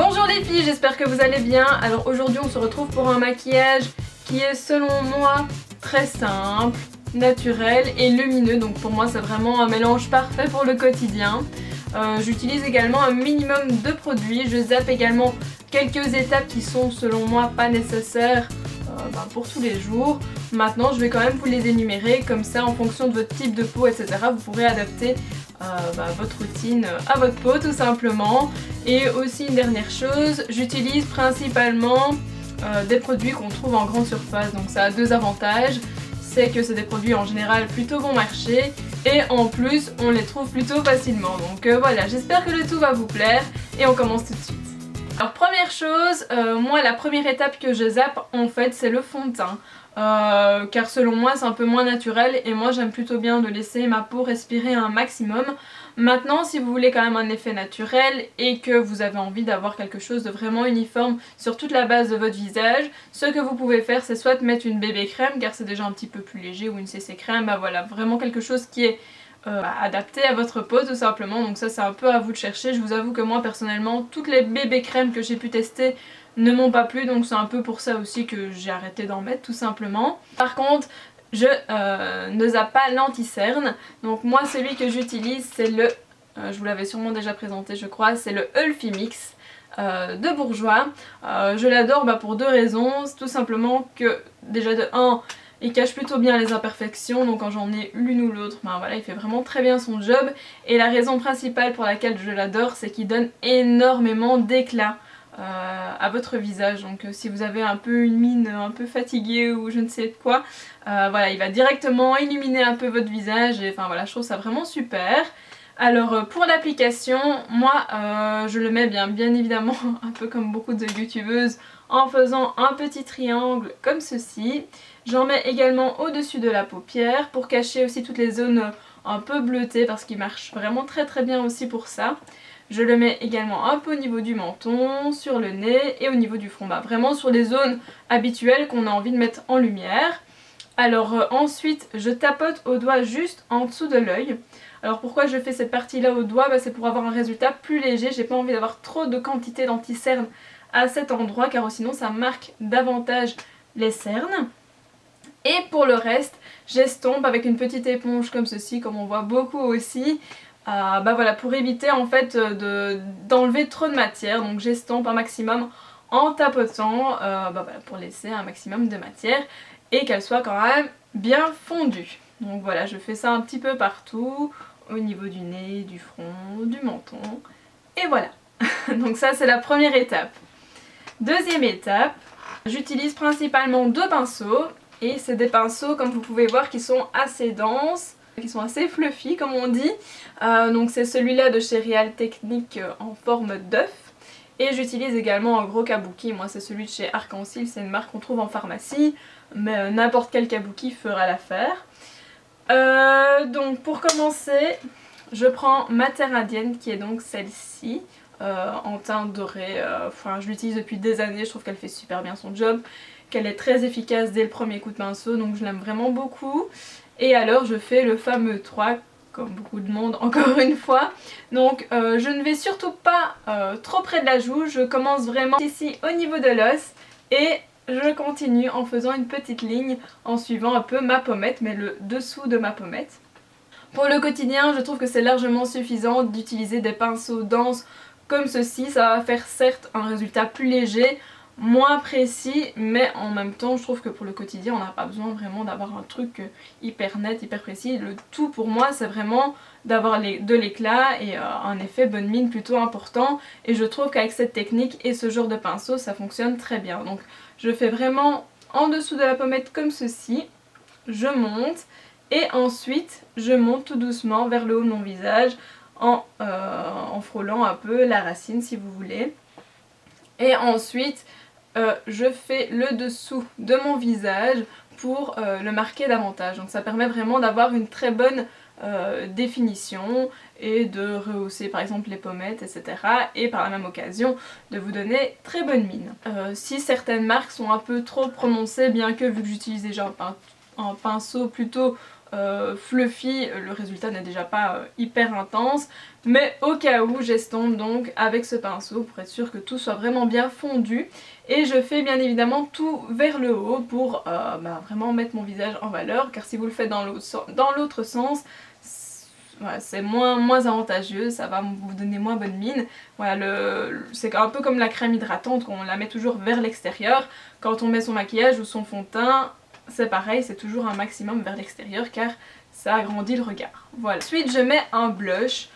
Bonjour les filles, j'espère que vous allez bien. Alors aujourd'hui on se retrouve pour un maquillage qui est selon moi très simple, naturel et lumineux. Donc pour moi c'est vraiment un mélange parfait pour le quotidien. J'utilise également un minimum de produits. Je zappe également quelques étapes qui sont selon moi pas nécessaires pour tous les jours. Maintenant je vais quand même vous les énumérer, comme ça en fonction de votre type de peau etc. vous pourrez adapter votre routine à votre peau tout simplement. Et aussi une dernière chose, j'utilise principalement des produits qu'on trouve en grande surface, donc ça a deux avantages. C'est que c'est des produits en général plutôt bon marché et en plus on les trouve plutôt facilement. Donc voilà, j'espère que le tout va vous plaire et on commence tout de suite. Alors première chose, moi la première étape que je zappe en fait c'est le fond de teint. Car selon moi c'est un peu moins naturel et moi j'aime plutôt bien de laisser ma peau respirer un maximum. Maintenant si vous voulez quand même un effet naturel et que vous avez envie d'avoir quelque chose de vraiment uniforme sur toute la base de votre visage, ce que vous pouvez faire c'est soit mettre une bébé crème car c'est déjà un petit peu plus léger, ou une CC crème, voilà, vraiment quelque chose qui est adapté à votre peau tout simplement. Donc ça c'est un peu à vous de chercher. Je vous avoue que moi personnellement toutes les bébé crèmes que j'ai pu tester ne m'ont pas plu, donc c'est un peu pour ça aussi que j'ai arrêté d'en mettre tout simplement. Par contre je ne zappe pas l'anti-cerne, donc moi celui que j'utilise c'est le, je vous l'avais sûrement déjà présenté je crois, c'est le Healthy Mix de Bourjois. Je l'adore pour deux raisons, tout simplement que déjà de 1, il cache plutôt bien les imperfections, donc quand j'en ai l'une ou l'autre, voilà, il fait vraiment très bien son job. Et la raison principale pour laquelle je l'adore, c'est qu'il donne énormément d'éclat à votre visage. Donc si vous avez un peu une mine un peu fatiguée ou je ne sais quoi, voilà, il va directement illuminer un peu votre visage et voilà, je trouve ça vraiment super. Alors pour l'application, moi je le mets bien évidemment un peu comme beaucoup de youtubeuses en faisant un petit triangle comme ceci. J'en mets également au-dessus de la paupière pour cacher aussi toutes les zones un peu bleutées parce qu'il marche vraiment très bien aussi pour ça. Je le mets également un peu au niveau du menton, sur le nez et au niveau du front, vraiment sur les zones habituelles qu'on a envie de mettre en lumière. Alors ensuite je tapote au doigt juste en dessous de l'œil. Alors pourquoi je fais cette partie là au doigt, c'est pour avoir un résultat plus léger. J'ai pas envie d'avoir trop de quantité d'anti-cerne à cet endroit car sinon ça marque davantage les cernes. Et pour le reste, j'estompe avec une petite éponge comme ceci, comme on voit beaucoup aussi. Voilà, pour éviter en fait d'enlever trop de matière. Donc j'estompe un maximum en tapotant voilà, pour laisser un maximum de matière et qu'elle soit quand même bien fondue. Donc voilà, je fais ça un petit peu partout, au niveau du nez, du front, du menton. Et voilà. Donc ça c'est la première étape. Deuxième étape, j'utilise principalement deux pinceaux. Et c'est des pinceaux comme vous pouvez voir qui sont assez denses, qui sont assez fluffy comme on dit. Donc c'est celui-là de chez Real Technique en forme d'œuf. Et j'utilise également un gros kabuki, moi c'est celui de chez Arc-en-Ciel, c'est une marque qu'on trouve en pharmacie. Mais n'importe quel kabuki fera l'affaire. Donc pour commencer, je prends ma terre indienne qui est donc celle-ci. En teint doré, je l'utilise depuis des années, je trouve qu'elle fait super bien son job, qu'elle est très efficace dès le premier coup de pinceau, donc je l'aime vraiment beaucoup. Et alors je fais le fameux 3, comme beaucoup de monde encore une fois. Donc je ne vais surtout pas trop près de la joue, je commence vraiment ici au niveau de l'os et je continue en faisant une petite ligne en suivant un peu ma pommette, mais le dessous de ma pommette. Pour le quotidien, je trouve que c'est largement suffisant d'utiliser des pinceaux denses comme ceci. Ça va faire certes un résultat plus léger, moins précis, mais en même temps je trouve que pour le quotidien on n'a pas besoin vraiment d'avoir un truc hyper net, hyper précis. Le tout pour moi c'est vraiment d'avoir de l'éclat et un effet bonne mine plutôt important, et je trouve qu'avec cette technique et ce genre de pinceau ça fonctionne très bien. Donc je fais vraiment en dessous de la pommette comme ceci, je monte et ensuite je monte tout doucement vers le haut de mon visage en frôlant un peu la racine si vous voulez. Et ensuite je fais le dessous de mon visage pour le marquer davantage. Donc ça permet vraiment d'avoir une très bonne définition et de rehausser par exemple les pommettes etc. Et par la même occasion de vous donner très bonne mine. Si certaines marques sont un peu trop prononcées, bien que vu que j'utilise déjà un pinceau plutôt fluffy, le résultat n'est déjà pas hyper intense. Mais au cas où, j'estompe donc avec ce pinceau pour être sûr que tout soit vraiment bien fondu. Et je fais bien évidemment tout vers le haut pour vraiment mettre mon visage en valeur. Car si vous le faites dans l'autre sens, voilà, c'est moins avantageux, ça va vous donner moins bonne mine. Voilà, c'est un peu comme la crème hydratante, qu'on la met toujours vers l'extérieur. Quand on met son maquillage ou son fond de teint, c'est pareil, c'est toujours un maximum vers l'extérieur car ça agrandit le regard. Voilà. Ensuite je mets un blush.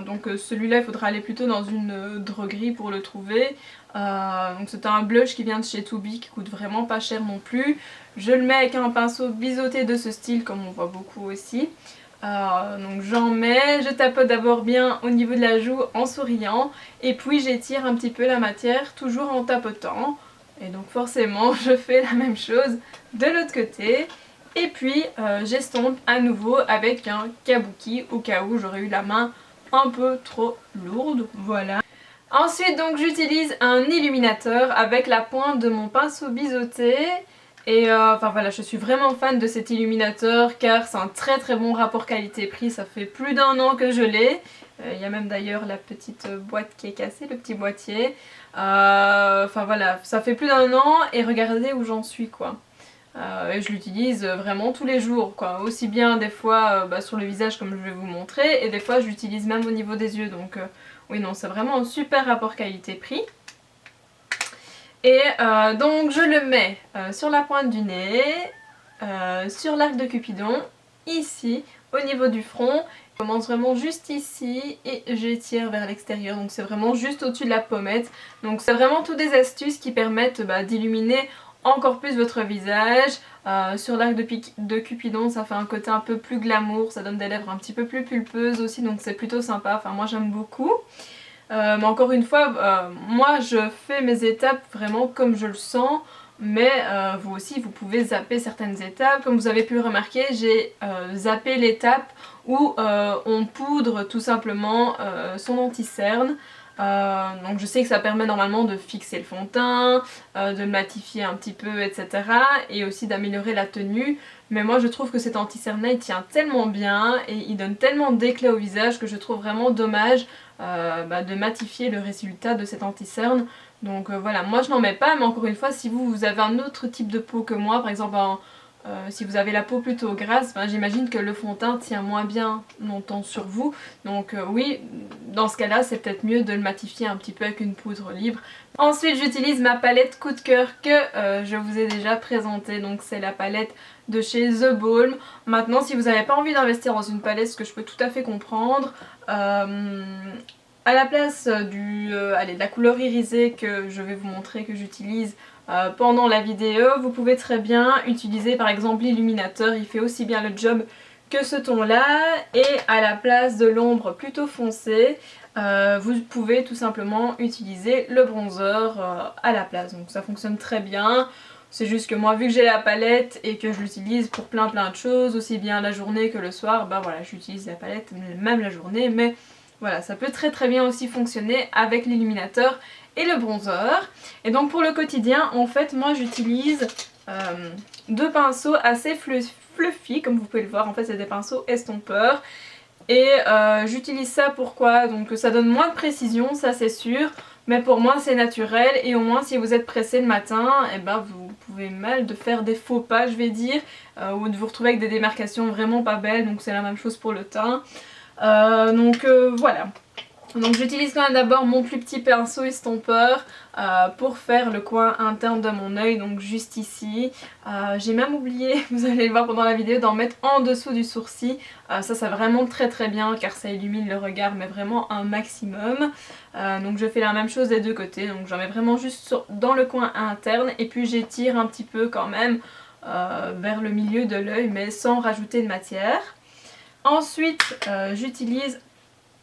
Donc celui-là il faudra aller plutôt dans une droguerie pour le trouver. Donc c'est un blush qui vient de chez Tubi qui coûte vraiment pas cher non plus. Je le mets avec un pinceau biseauté de ce style comme on voit beaucoup aussi. Donc j'en mets, je tapote d'abord bien au niveau de la joue en souriant et puis j'étire un petit peu la matière toujours en tapotant. Et donc forcément je fais la même chose de l'autre côté. Et puis j'estompe à nouveau avec un kabuki au cas où j'aurais eu la main un peu trop lourde, voilà. Ensuite donc j'utilise un illuminateur avec la pointe de mon pinceau biseauté. Et enfin voilà, je suis vraiment fan de cet illuminateur car c'est un très bon rapport qualité-prix, ça fait plus d'1 an que je l'ai. Il y a même d'ailleurs la petite boîte qui est cassée, le petit boîtier. Enfin voilà, ça fait plus d'1 an et regardez où j'en suis quoi. Et je l'utilise vraiment tous les jours quoi, aussi bien des fois sur le visage comme je vais vous montrer et des fois je l'utilise même au niveau des yeux donc oui non c'est vraiment un super rapport qualité-prix. Et donc je le mets sur la pointe du nez, sur l'arc de Cupidon, ici au niveau du front. Je commence vraiment juste ici et j'étire vers l'extérieur, donc c'est vraiment juste au-dessus de la pommette. Donc c'est vraiment toutes des astuces qui permettent d'illuminer encore plus votre visage. Sur l'arc de Cupidon ça fait un côté un peu plus glamour, ça donne des lèvres un petit peu plus pulpeuses aussi donc c'est plutôt sympa, enfin moi j'aime beaucoup. Mais encore une fois, moi je fais mes étapes vraiment comme je le sens. Mais vous aussi vous pouvez zapper certaines étapes. Comme vous avez pu le remarquer, j'ai zappé l'étape où on poudre tout simplement son anti-cerne. Donc je sais que ça permet normalement de fixer le fond de teint, de matifier un petit peu etc. Et aussi d'améliorer la tenue. Mais moi je trouve que cet anti-cerne là il tient tellement bien et il donne tellement d'éclat au visage que je trouve vraiment dommage de matifier le résultat de cet anti-cerne. Donc voilà, moi je n'en mets pas, mais encore une fois si vous avez un autre type de peau que moi, par exemple si vous avez la peau plutôt grasse, j'imagine que le fond de teint tient moins bien longtemps sur vous. Donc oui, dans ce cas là c'est peut-être mieux de le matifier un petit peu avec une poudre libre. Ensuite j'utilise ma palette coup de cœur que je vous ai déjà présentée, donc c'est la palette de chez The Balm. Maintenant si vous n'avez pas envie d'investir dans une palette, ce que je peux tout à fait comprendre, à la place de la couleur irisée que je vais vous montrer que j'utilise pendant la vidéo, vous pouvez très bien utiliser par exemple l'illuminateur, il fait aussi bien le job que ce ton là. Et à la place de l'ombre plutôt foncée, vous pouvez tout simplement utiliser le bronzer à la place, donc ça fonctionne très bien. C'est juste que moi vu que j'ai la palette et que je l'utilise pour plein de choses, aussi bien la journée que le soir, voilà j'utilise la palette même la journée, mais voilà ça peut très bien aussi fonctionner avec l'illuminateur et le bronzer. Et donc pour le quotidien en fait moi j'utilise deux pinceaux assez fluffy comme vous pouvez le voir, en fait c'est des pinceaux estompeurs. Et j'utilise ça pourquoi? Donc ça donne moins de précision, ça c'est sûr, mais pour moi c'est naturel et au moins si vous êtes pressé le matin, vous pouvez mal de faire des faux pas je vais dire, ou de vous retrouver avec des démarcations vraiment pas belles, donc c'est la même chose pour le teint. Voilà. Donc j'utilise quand même d'abord mon plus petit pinceau estompeur pour faire le coin interne de mon œil, donc juste ici. J'ai même oublié, vous allez le voir pendant la vidéo, d'en mettre en dessous du sourcil. Ça c'est vraiment très bien car ça illumine le regard mais vraiment un maximum. Donc je fais la même chose des deux côtés, donc j'en mets vraiment juste dans le coin interne et puis j'étire un petit peu quand même vers le milieu de l'œil mais sans rajouter de matière. Ensuite j'utilise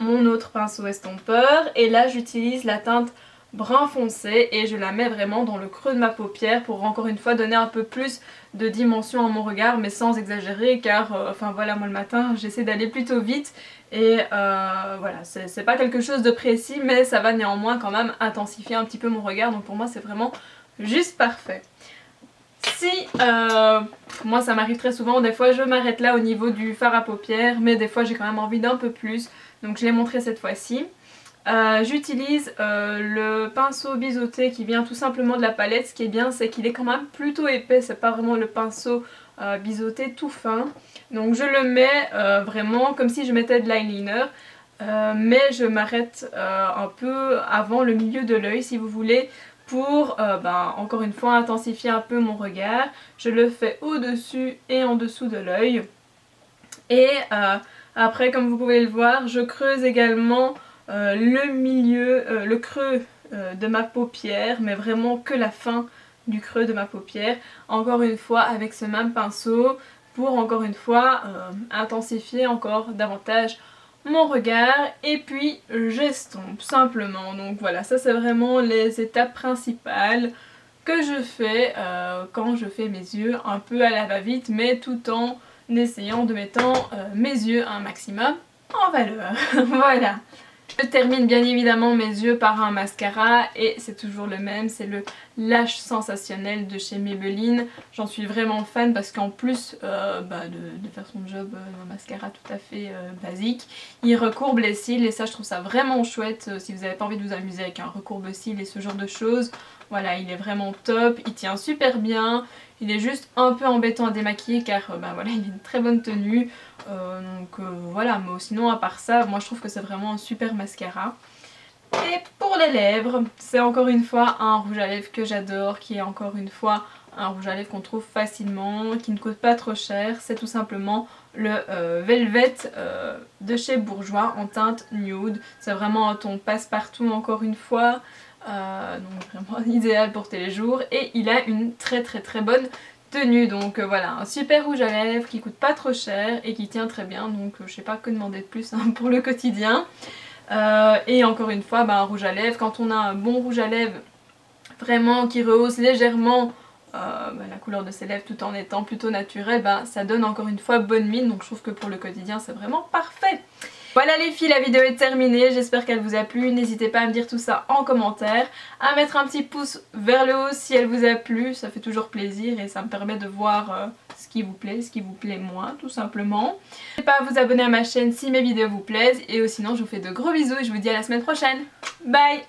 mon autre pinceau estompeur et là j'utilise la teinte brun foncé et je la mets vraiment dans le creux de ma paupière pour encore une fois donner un peu plus de dimension à mon regard mais sans exagérer car enfin voilà moi le matin j'essaie d'aller plutôt vite et voilà c'est pas quelque chose de précis mais ça va néanmoins quand même intensifier un petit peu mon regard, donc pour moi c'est vraiment juste parfait. Si, moi ça m'arrive très souvent, des fois je m'arrête là au niveau du fard à paupières, mais des fois j'ai quand même envie d'un peu plus, donc je l'ai montré cette fois-ci. J'utilise le pinceau biseauté qui vient tout simplement de la palette. Ce qui est bien, c'est qu'il est quand même plutôt épais, c'est pas vraiment le pinceau biseauté tout fin. Donc je le mets vraiment comme si je mettais de l'eyeliner, mais je m'arrête un peu avant le milieu de l'œil si vous voulez, pour encore une fois intensifier un peu mon regard. Je le fais au-dessus et en dessous de l'œil. Et après, comme vous pouvez le voir, je creuse également le milieu, le creux de ma paupière, mais vraiment que la fin du creux de ma paupière, encore une fois avec ce même pinceau, pour encore une fois intensifier encore davantage mon regard. Et puis j'estompe simplement. Donc voilà, ça c'est vraiment les étapes principales que je fais quand je fais mes yeux un peu à la va-vite, mais tout en essayant de mettre mes yeux un maximum en valeur. Voilà. Je termine bien évidemment mes yeux par un mascara et c'est toujours le même, c'est le Lash Sensationnel de chez Maybelline. J'en suis vraiment fan parce qu'en plus de faire son job d'un mascara tout à fait basique, il recourbe les cils et ça je trouve ça vraiment chouette si vous n'avez pas envie de vous amuser avec un recourbe-cils et ce genre de choses. Voilà, il est vraiment top, il tient super bien, il est juste un peu embêtant à démaquiller car voilà, il a une très bonne tenue. Voilà, mais sinon à part ça, moi je trouve que c'est vraiment un super mascara. Et pour les lèvres, c'est encore une fois un rouge à lèvres que j'adore, qui est encore une fois un rouge à lèvres qu'on trouve facilement, qui ne coûte pas trop cher. C'est tout simplement le Velvet de chez Bourjois en teinte nude. C'est vraiment un ton passe-partout encore une fois, donc vraiment idéal pour tous les jours. Et il a une très bonne tenue, donc voilà, un super rouge à lèvres qui coûte pas trop cher et qui tient très bien, donc je sais pas que demander de plus hein, pour le quotidien. Et encore une fois, un rouge à lèvres, quand on a un bon rouge à lèvres vraiment qui rehausse légèrement la couleur de ses lèvres tout en étant plutôt naturel, ça donne encore une fois bonne mine, donc je trouve que pour le quotidien c'est vraiment parfait. Voilà les filles, la vidéo est terminée, j'espère qu'elle vous a plu, n'hésitez pas à me dire tout ça en commentaire, à mettre un petit pouce vers le haut si elle vous a plu, ça fait toujours plaisir et ça me permet de voir ce qui vous plaît moins tout simplement. N'hésitez pas à vous abonner à ma chaîne si mes vidéos vous plaisent et sinon je vous fais de gros bisous et je vous dis à la semaine prochaine. Bye!